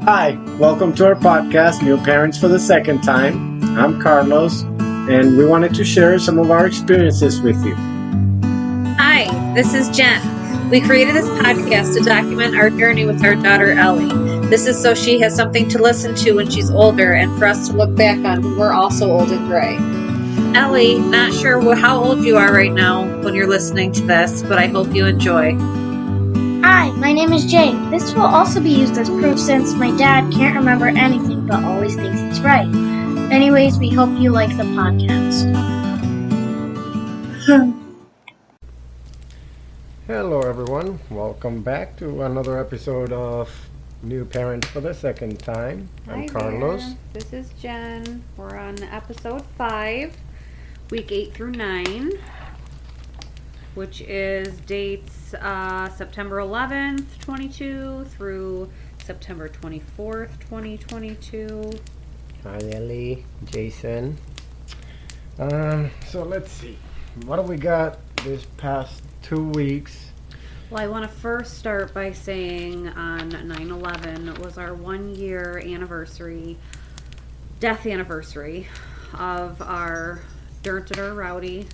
Hi, welcome to our podcast, New Parents for the Second Time. I'm Carlos, and we wanted to share some of our experiences with you. Hi, this is Jenn. We created this podcast to document our journey with our daughter, Ellie. This is so she has something to listen to when she's older and for us to look back on when we're also old and gray. Ellie, not sure how old you are right now when you're listening to this, but I hope you enjoy. Hi, my name is Jane. This will also be used as proof since my dad can't remember anything but always thinks he's right. Anyways, we hope you like the podcast. Hello, everyone. Welcome back to another episode of New Parents for the Second Time. I'm Carlos. There. This is Jen. We're on episode 5, week 8 through 9, which is dates September 11th, 22 through September 24th, 2022. Hi, Ellie, Jason. So let's see. What do we got this past 2 weeks? Well, I want to first start by saying on 9/11 was our 1-year anniversary, death anniversary of our Dirty Rowdy.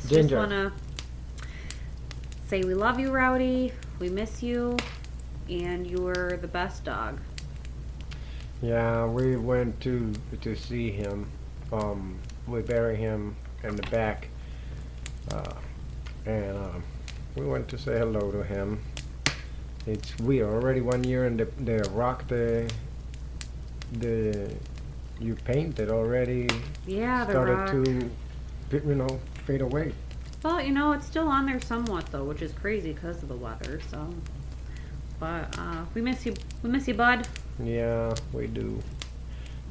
Just want to say we love you, Rowdy. We miss you, and you were the best dog. Yeah, we went to see him. We buried him in the back, and we went to say hello to him. We are already 1 year, and the rock you painted already started to fade away. Well, it's still on there somewhat though, which is crazy because of the weather. So, but we miss you. We miss you, bud. Yeah, we do.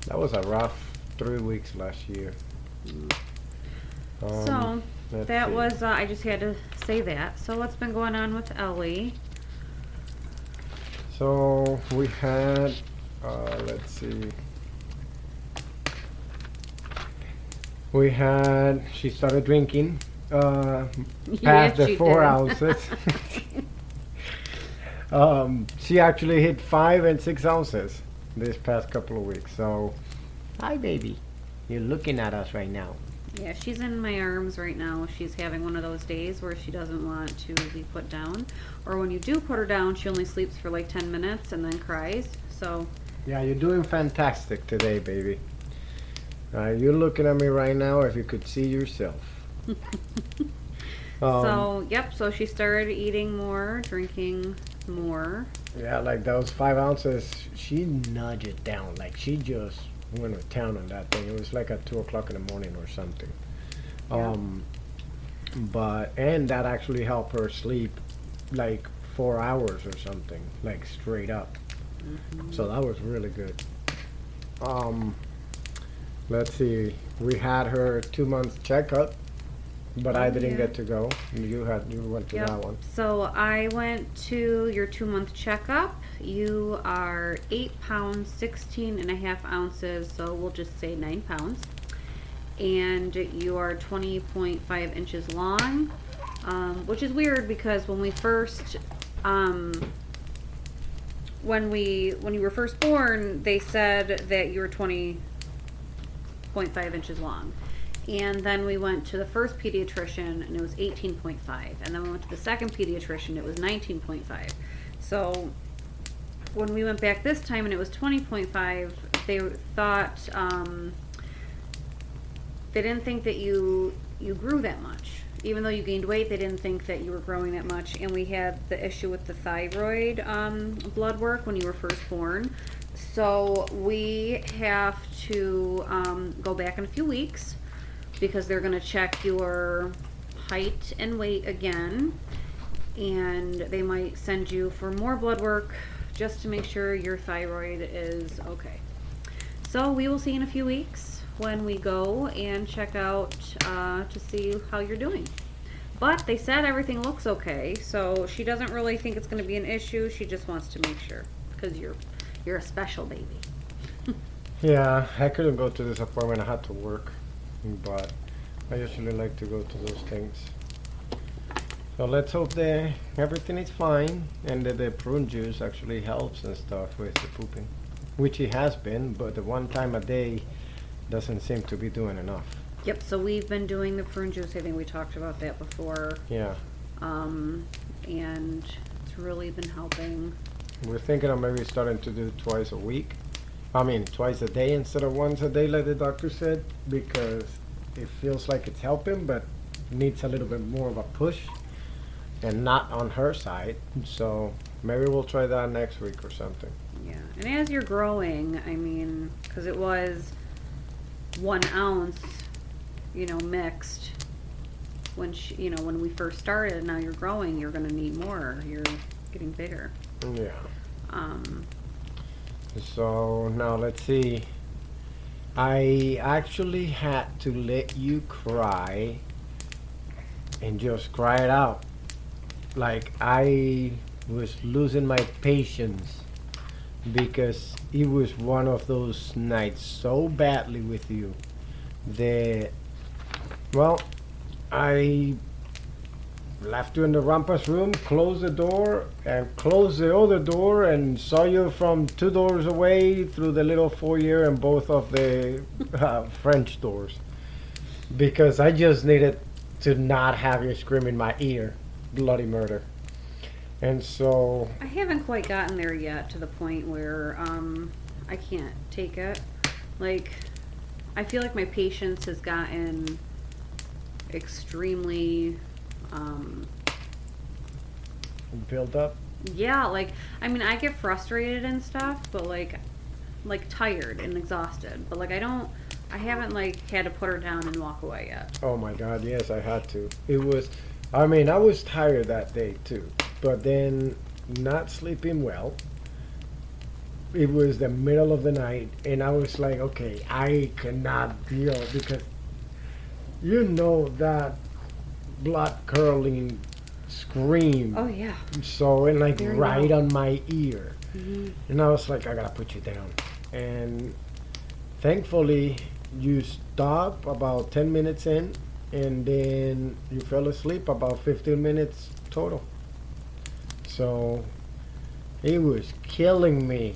That was a rough 3 weeks last year. So that was. I just had to say that. So what's been going on with Ellie? So we had. Let's see. She started drinking past the 4 ounces. She actually hit 5 and 6 ounces this past couple of weeks. So, hi baby, you're looking at us right now. Yeah, she's in my arms right now. She's having one of those days where she doesn't want to be put down. Or when you do put her down, she only sleeps for like 10 minutes and then cries. So, yeah, you're doing fantastic today, baby. You're looking at me right now if you could see yourself. So she started eating more, drinking more. Yeah, like those 5 ounces, she nudged it down. Like she just went to town on that thing. It was like at 2 o'clock in the morning or something. Yeah. And that actually helped her sleep like 4 hours or something, like straight up. Mm-hmm. So that was really good. Let's see. We had her 2-month checkup, but I didn't get to go. You went to that one. So I went to your 2-month checkup. You are 8 pounds, 16.5 ounces. So we'll just say 9 pounds. And you are 20.5 inches long, which is weird because when we first, when you were first born, they said that you were 20.5 inches long. And then we went to the first pediatrician and it was 18.5. And then we went to the second pediatrician, it was 19.5. So when we went back this time and it was 20.5, they thought, they didn't think that you grew that much. Even though you gained weight, they didn't think that you were growing that much. And we had the issue with the thyroid blood work when you were first born. So we have to go back in a few weeks because they're going to check your height and weight again. And they might send you for more blood work just to make sure your thyroid is okay. So we will see in a few weeks when we go and check out to see how you're doing. But they said everything looks okay, so she doesn't really think it's going to be an issue. She just wants to make sure because you're a special baby. Yeah, I couldn't go to this appointment. I had to work, but I usually like to go to those things. So let's hope that everything is fine and that the prune juice actually helps and stuff with the pooping. Which it has been, but the one time a day doesn't seem to be doing enough. Yep, so we've been doing the prune juice. I think we talked about that before. Yeah. And it's really been helping. We're thinking of maybe starting to do twice a week. I mean, twice a day instead of once a day like the doctor said, because it feels like it's helping, but needs a little bit more of a push and not on her side. So maybe we'll try that next week or something. Yeah, and as you're growing, I mean, because it was 1 ounce, mixed when when we first started. Now you're growing, you're going to need more. You're getting bigger. Yeah. So now let's see. I actually had to let you cry and just cry it out. Like I was losing my patience because it was one of those nights so badly with you that, well, I left you in the Rampa's room, closed the door, and closed the other door, and saw you from 2 doors away through the little foyer and both of the French doors. Because I just needed to not have you scream in my ear, bloody murder. And so... I haven't quite gotten there yet to the point where I can't take it. Like, I feel like my patience has gotten extremely... build up. Yeah, like, I mean, I get frustrated and stuff, but like tired and exhausted. But like, I haven't like had to put her down and walk away yet. Oh my God, yes, I had to. It was, I mean, I was tired that day too, but then not sleeping well. It was the middle of the night, and I was like, okay, I cannot deal, because that blood curdling scream. Oh yeah. So, and like Very right well. on my ear. Mm-hmm. And I was like, I gotta put you down. And thankfully, you stopped about 10 minutes in, and then you fell asleep about 15 minutes total. So, it was killing me.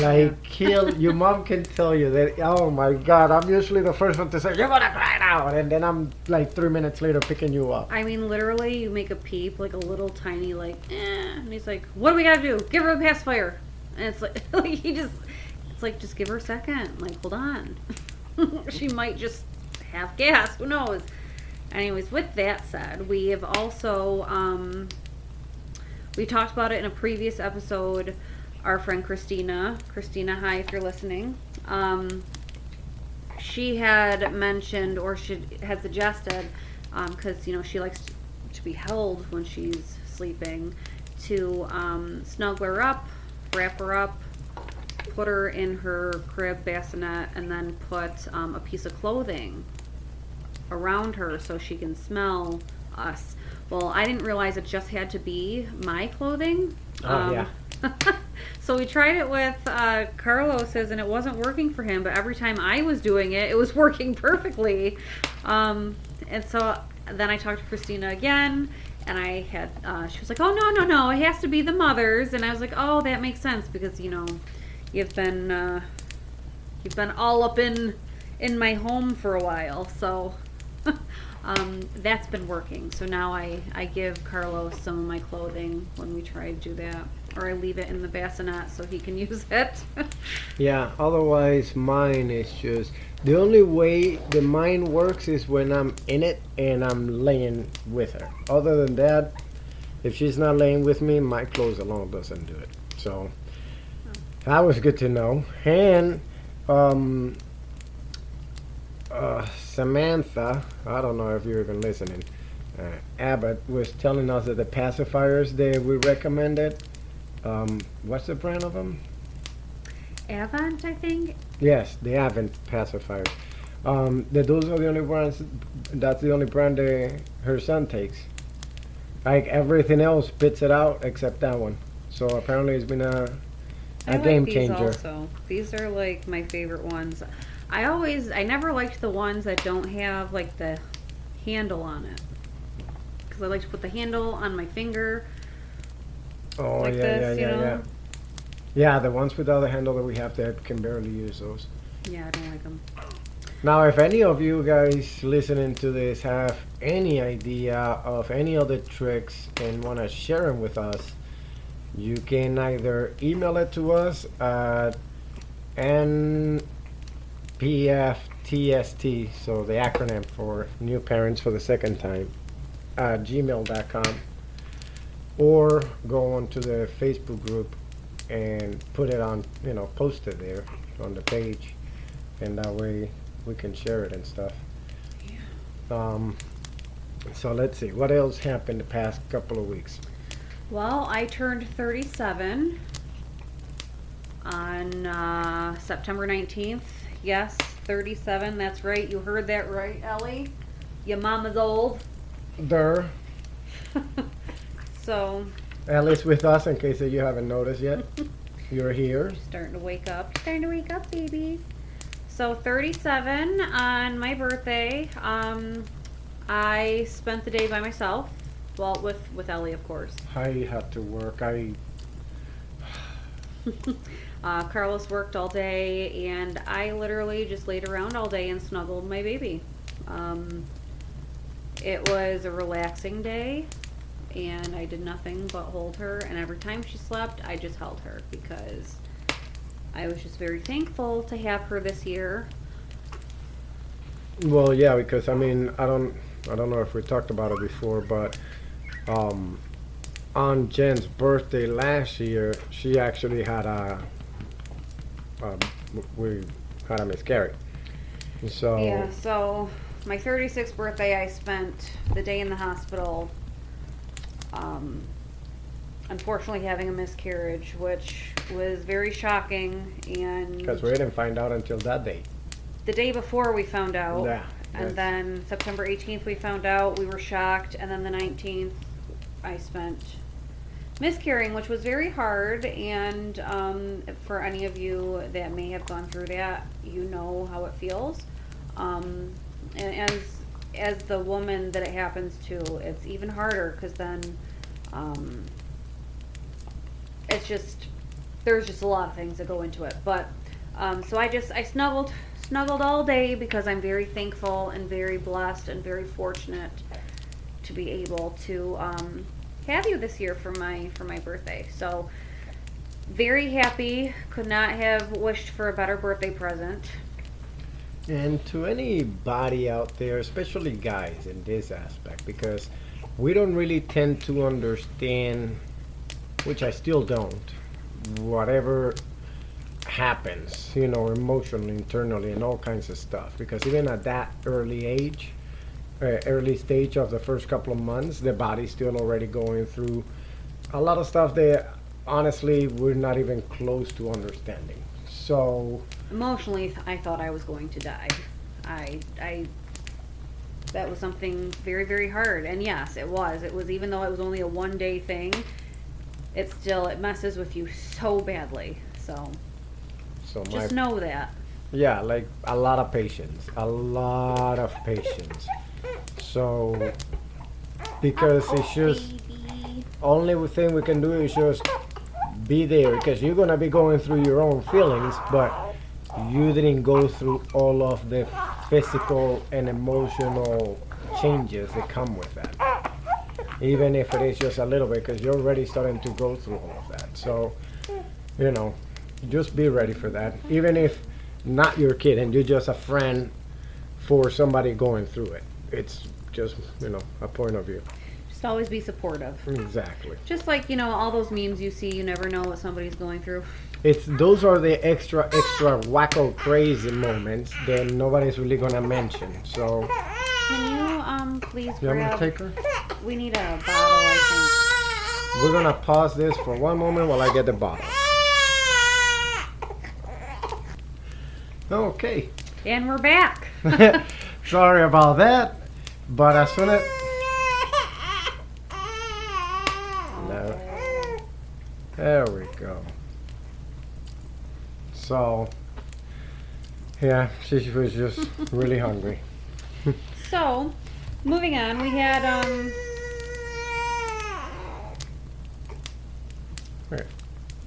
Like, your mom can tell you that, oh my God, I'm usually the first one to say, you're gonna cry now. And then I'm like 3 minutes later picking you up. I mean, literally, you make a peep, like a little tiny, like, and he's like, what do we gotta do? Give her a pacifier. And it's like, it's like, just give her a second. Like, hold on. She might just have gas. Who knows? Anyways, with that said, we have also, we talked about it in a previous episode. Our friend Christina, hi if you're listening, she had mentioned, or she had suggested, because she likes to be held when she's sleeping, to snuggle her up, wrap her up, put her in her crib bassinet, and then put a piece of clothing around her so she can smell us. Well, I didn't realize it just had to be my clothing. Yeah. So we tried it with Carlos's, and it wasn't working for him, but every time I was doing it, it was working perfectly. And so then I talked to Christina again, and I had, she was like, oh, no, it has to be the mother's. And I was like, oh, that makes sense, because, you've been all up in my home for a while, so that's been working. So now I give Carlos some of my clothing when we try to do that, or I leave it in the bassinet so he can use it. Yeah, otherwise mine is just, the only way the mine works is when I'm in it and I'm laying with her. Other than that, if she's not laying with me, my clothes alone doesn't do it. So that was good to know. And Samantha, I don't know if you're even listening, Abbott was telling us that the pacifiers that we recommended, what's the brand of them? Avant, I think. Yes, the Avant pacifiers. That those are the only brands, that's the only brand that her son takes. Like everything else spits it out except that one. So apparently it's been a game changer. Also. These are like my favorite ones. I never liked the ones that don't have like the handle on it. because I like to put the handle on my finger. Oh, Like yeah, this, yeah, you yeah, know? yeah. Yeah, the ones without the handle that we have that can barely use those. Yeah, I don't like them. Now, if any of you guys listening to this have any idea of any other tricks and want to share them with us, you can either email it to us at NPFTST, so the acronym for New Parents for the Second Time, at gmail.com, or go onto the Facebook group and put it on, post it there on the page, and that way we can share it and stuff. So let's see, what else happened the past couple of weeks? Well, I turned 37 on September 19th. Yes, 37, that's right. You heard that right, Ellie. Your mama's old. There, So, Ellie's with us in case that you haven't noticed yet. You're here. starting to wake up. Starting to wake up, babies. So 37 on my birthday. I spent the day by myself. Well, with Ellie, of course. I had to work. Carlos worked all day, and I literally just laid around all day and snuggled my baby. It was a relaxing day, and I did nothing but hold her, and every time she slept, I just held her because I was just very thankful to have her this year. Well, yeah, because I mean, I don't know if we talked about it before, but on Jen's birthday last year, she actually had we had a miscarriage. So Yeah, so my 36th birthday, I spent the day in the hospital, unfortunately having a miscarriage, which was very shocking. And because we didn't find out until that day. the day before we found out, Yeah, and yes. then September 18th we found out, we were shocked, and then the 19th I spent miscarrying, which was very hard. And for any of you that may have gone through that, you know how it feels. And as the woman that it happens to, it's even harder, because then it's just, there's just a lot of things that go into it. But so I snuggled all day because I'm very thankful and very blessed and very fortunate to be able to have you this year for my birthday. So very happy. Could not have wished for a better birthday present. And to anybody out there, especially guys in this aspect, because we don't really tend to understand, which I still don't, whatever happens, emotionally, internally, and all kinds of stuff. Because even at that early stage of the first couple of months, the body's still already going through a lot of stuff that honestly we're not even close to understanding. So Emotionally, I thought I was going to die. That was something very, very hard. And yes, it was. Even though it was only a one-day thing, it messes with you so badly. So just know that. Yeah, like a lot of patience. So, because it's just, only thing we can do is just be there, because you're going to be going through your own feelings, but you didn't go through all of the physical and emotional changes that come with that. Even if it is just a little bit, because you're already starting to go through all of that. So, just be ready for that. Even if not your kid and you're just a friend for somebody going through it. It's just, a point of view. Just always be supportive. Exactly. Just like, all those memes you see, you never know what somebody's going through. Those are the extra wacko crazy moments that nobody's really gonna mention. So Can you please you want me to grab, take her? we need a bottle, I We're gonna pause this for one moment while I get the bottle. Okay. think. And we're back. Sorry about that, but as soon as no. There we go. So yeah, she was just really hungry. So, moving on, we had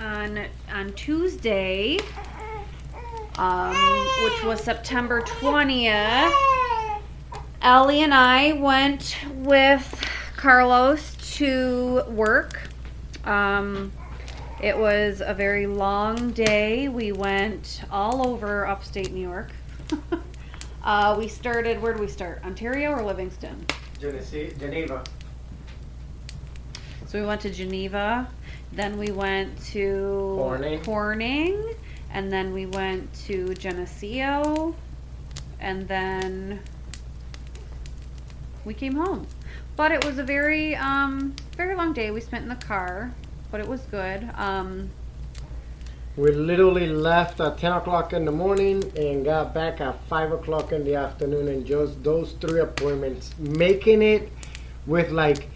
on Tuesday, which was September 20th, Ellie and I went with Carlos to work. It was a very long day. We went all over upstate New York. We started, where did we start? Ontario or Livingston? Geneva. So we went to Geneva, then we went to Corning, and then we went to Geneseo, and then we came home. But it was a very, very long day we spent in the car, but it was good. We literally left at 10 o'clock in the morning and got back at 5 o'clock in the afternoon, and just those 3 appointments, making it with like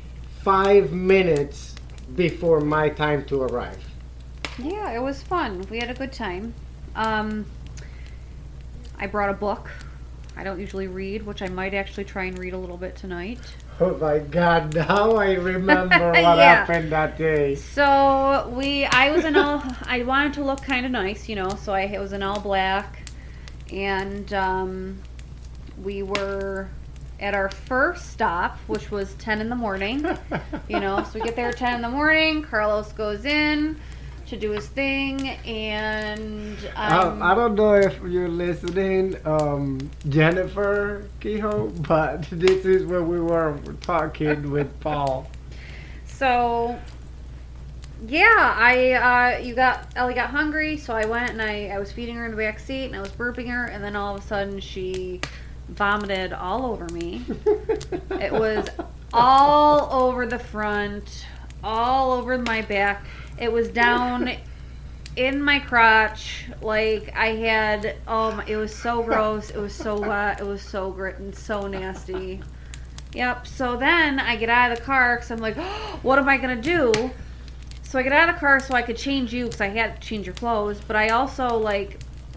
5 minutes before my time to arrive. Yeah, it was fun. We had a good time. I brought a book. I don't usually read, which I might actually try and read a little bit tonight. Oh my God, now I remember what happened that day. So I wanted to look kind of nice, you know, so it was in all black. And we were at our first stop, which was 10 in the morning, you know, so we get there at 10 in the morning. Carlos goes in to do his thing, and I don't know if you're listening, Jennifer Kehoe, but this is where we were talking with Paul. So yeah, Ellie got hungry, so I went and I was feeding her in the back seat, and I was burping her, and then all of a sudden she vomited all over me. It was all over the front, all over my back. It was down in my crotch. Like I had, it was so gross. It was so wet. It was so grit and so nasty. Yep. So then I get out of the car because I'm like, oh, what am I going to do? So I get out of the car so I could change you because I had to change your clothes. But I also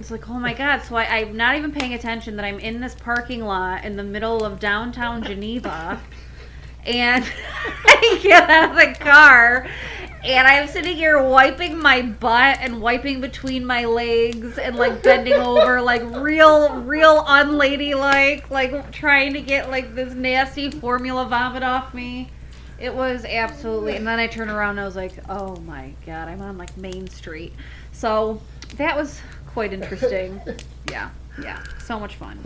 it's like, oh my God. So I'm not even paying attention that I'm in this parking lot in the middle of downtown Geneva. And I get out of the car, and I'm sitting here wiping my butt and wiping between my legs and like bending over, like real unladylike, like trying to get like this nasty formula vomit off me. It was absolutely, and then I turned around and I was like, oh my God, I'm on like Main Street. So that was quite interesting. Yeah, so much fun.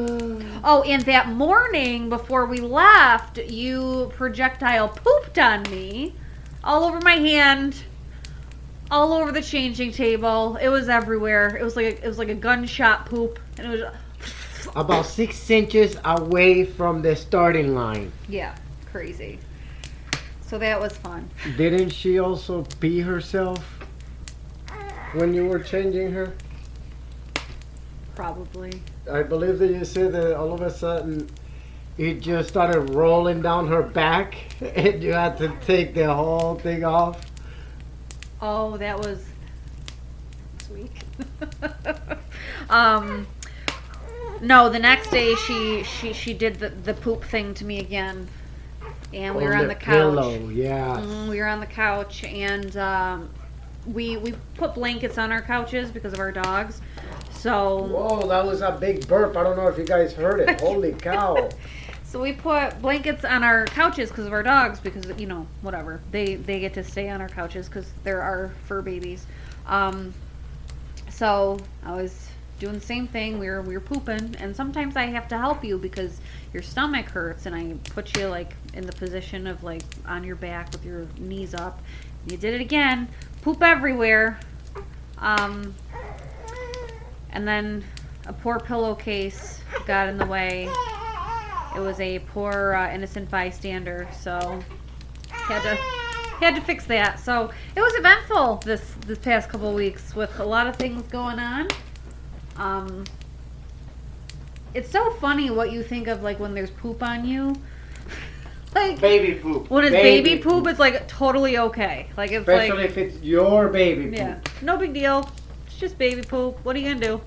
Oh, and that morning before we left, you projectile pooped on me, all over my hand, all over the changing table. It was everywhere. It was like a gunshot poop, and it was about 6 inches away from the starting line. Yeah, crazy. So that was fun. Didn't she also pee herself when you were changing her? Probably. I believe that you said that all of a sudden it just started rolling down her back and you had to take the whole thing off. Oh, that was sweet. No, the next day she did the poop thing to me again, and we were on the couch. Pillow, yeah. We were on the couch, and we put blankets on our couches because of our dogs. So whoa, that was a big burp. I don't know if you guys heard it. Holy cow. So we put blankets on our couches because of our dogs, because, you know, whatever. They get to stay on our couches because they're our fur babies. So I was doing the same thing. We were pooping, and sometimes I have to help you because your stomach hurts, and I put you like in the position of like on your back with your knees up. You did it again. Poop everywhere. And then a poor pillowcase got in the way. It was a poor innocent bystander, so had to fix that. So it was eventful this past couple of weeks with a lot of things going on. It's so funny what you think of like when there's poop on you. Like baby poop. When it's baby poop, it's like totally okay. Like it's especially if it's your baby poop. Yeah, no big deal. It's just baby poop. What are you gonna do?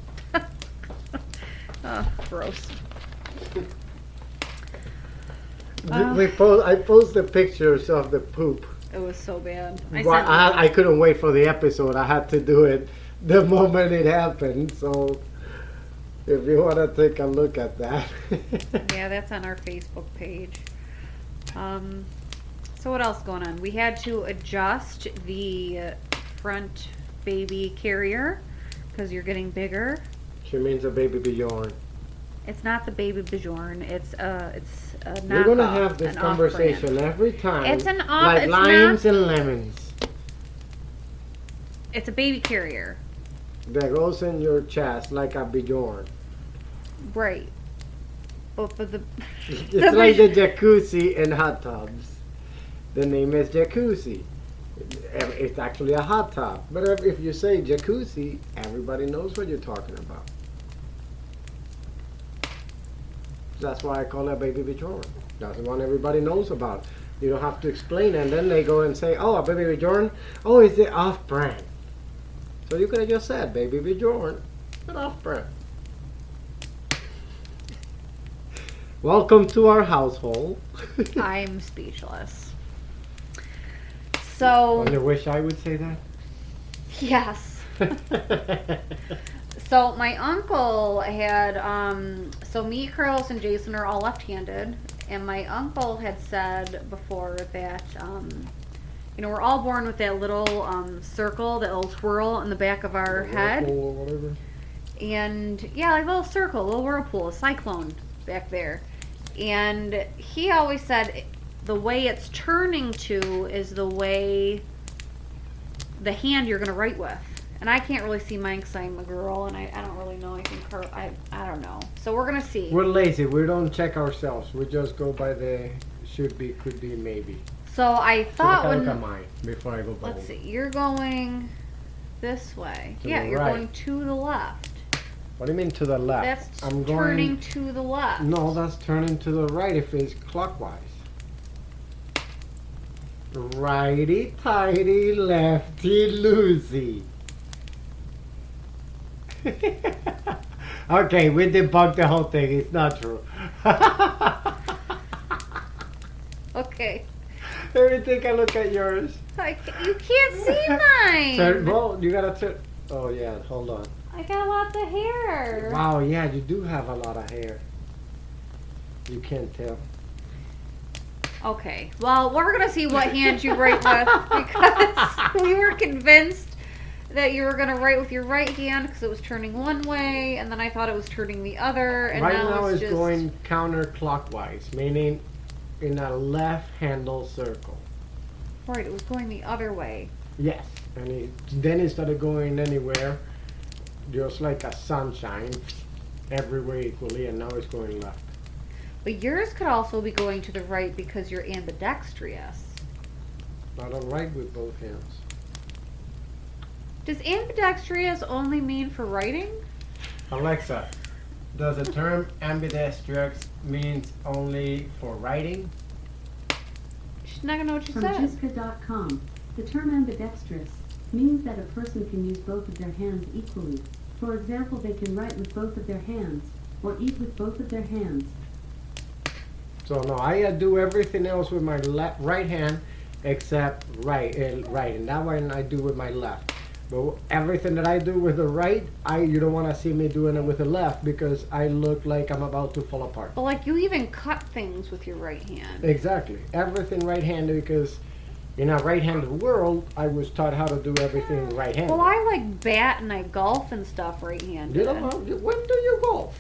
Oh, gross. I posted pictures of the poop. It was so bad. I couldn't wait for the episode. I had to do it the moment it happened. So if you want to take a look at that. Yeah, that's on our Facebook page. So what else going on? We had to adjust the front baby carrier because you're getting bigger. She means a baby Bjorn. It's not the baby Bjorn. It's a We're gonna knockoff, have this an conversation off-brand. every time. It's an off. like It's limes not. and lemons It's a baby carrier, that goes in your chest like a Bjorn. right? But the It's like the jacuzzi in hot tubs. The name is jacuzzi. It's actually a hot tub. But if you say jacuzzi, everybody knows what you're talking about. That's why I call it baby Bjorn. That's the one everybody knows about. You don't have to explain it. And then they go and say, oh, a baby Bjorn? Oh, it's the off-brand. So you could have just said baby Bjorn, but off-brand. Welcome to our household. I'm speechless. So Wonder wish I would say that. yes. So my uncle had so me, Carlos, and Jason are all left-handed, and my uncle had said before that we're all born with that little circle, that little twirl in the back of our head, Or whatever. and yeah, like a little circle, a little whirlpool, a cyclone back there. And he always said the way it's turning to is the way the hand you're going to write with. And I can't really see mine because I'm a girl, and I don't really know. I don't know. So we're going to see. We're lazy. We don't check ourselves. We just go by the should be, could be, maybe. So I thought so look when... at mine before I go bold. Let's see. You're going this way. To Yeah, the you're right. going to the left. What do you mean to the left? That's I'm turning going. to the left. No, that's turning to the right if it's clockwise. Righty tighty, lefty loosey. Okay, we debunked the whole thing. It's not true. Okay. Let me take a look at yours. You can't see mine. Well, you gotta turn. Oh yeah, hold on. I got lots of hair. Wow, yeah, you do have a lot of hair. You can't tell. Okay, well, we're going to see what hand you write with, because we were convinced that you were going to write with your right hand because it was turning one way, and then I thought it was turning the other, and Right now now it's it's just... going counterclockwise, meaning in a left handle circle. Right, it was going the other way. Yes, and then instead of going anywhere, just like a sunshine, everywhere equally, and now it's going left. But yours could also be going to the right because you're ambidextrous. But I'm right with both hands. Does ambidextrous only mean for writing? Alexa, does the term ambidextrous means only for writing? She's not going to know what you From said. Jiska.com, the term ambidextrous means that a person can use both of their hands equally. For example, they can write with both of their hands, or eat with both of their hands. So no, I do everything else with my right hand except right, and that one I do with my left. But everything that I do with the right, you don't want to see me doing it with the left because I look like I'm about to fall apart. But like you even cut things with your right hand. Exactly, everything right-handed because in a right-handed world, I was taught how to do everything right-handed. Well, I like bat and I golf and stuff right-handed. You don't, when do you golf?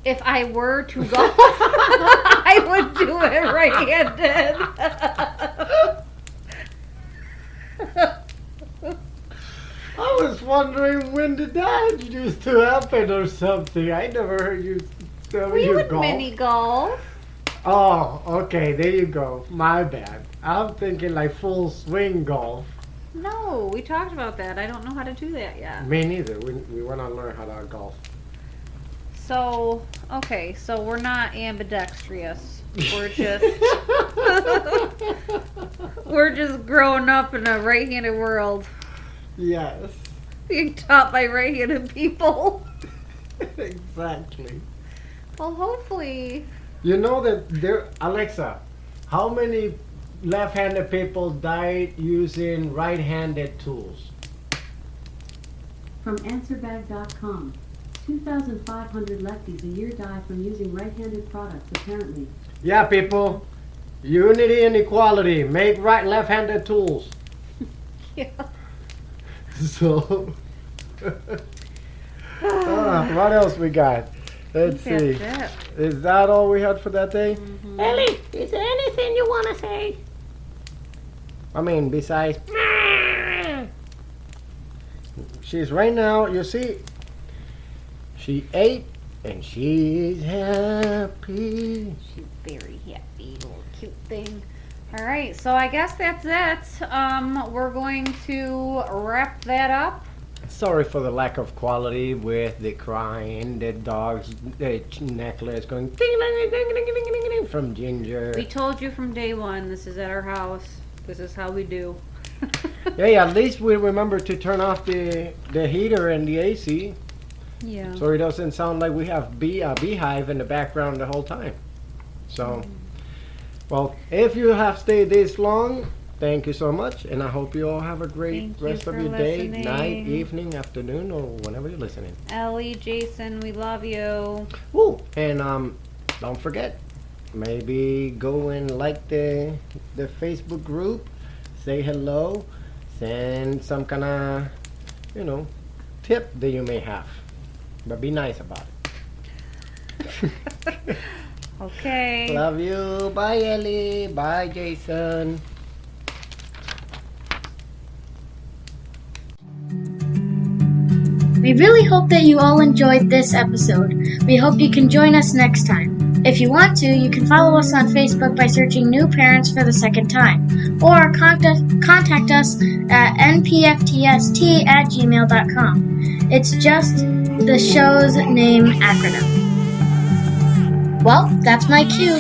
If I were to golf, I would do it right-handed. I was wondering when did that used to happen or something. I never heard you tell me We you would golf. mini golf. Oh, okay, there you go. My bad. I'm thinking like full swing golf. No, we talked about that. I don't know how to do that yet. Me neither. We want to learn how to golf. So, okay, so we're not ambidextrous. We're just we're just growing up in a right-handed world, Yes, being taught by right-handed people. exactly. Well, hopefully, You know that there, Alexa, how many left-handed people died using right-handed tools? From AnswerBag.com. 2,500 lefties a year die from using right-handed products, apparently. Yeah, people. Unity and equality. Make left-handed tools. Yeah. So, what else we got? Let's see. That's it. Is that all we had for that day? Ellie, is there anything you want to say? I mean, besides, she's right now, you see, she ate and she's happy. She's very happy, little cute thing. All right, so I guess that's it. We're going to wrap that up. Sorry for the lack of quality with the crying, the dog's necklace going ding-a-ling-a-ding-a-ling-a-ding-a-ling from Ginger. We told you from day one, this is at our house. This is how we do. Hey, at least we remember to turn off the heater and the AC, Yeah. so it doesn't sound like we have a beehive in the background the whole time. So, well, if you have stayed this long, thank you so much, and I hope you all have a great Thank you rest of for your day, listening. night, evening, afternoon, or whenever you're listening. Ellie, Jason, we love you. Ooh, and don't forget, maybe go and like the Facebook group, say hello, send some kind of, tip that you may have, but be nice about it. Okay. Love you. Bye, Ellie. Bye, Jason. We really hope that you all enjoyed this episode. We hope you can join us next time. If you want to, you can follow us on Facebook by searching New Parents for the Second Time, or contact us at npftst@gmail.com. It's just the show's name acronym. Well, that's my cue.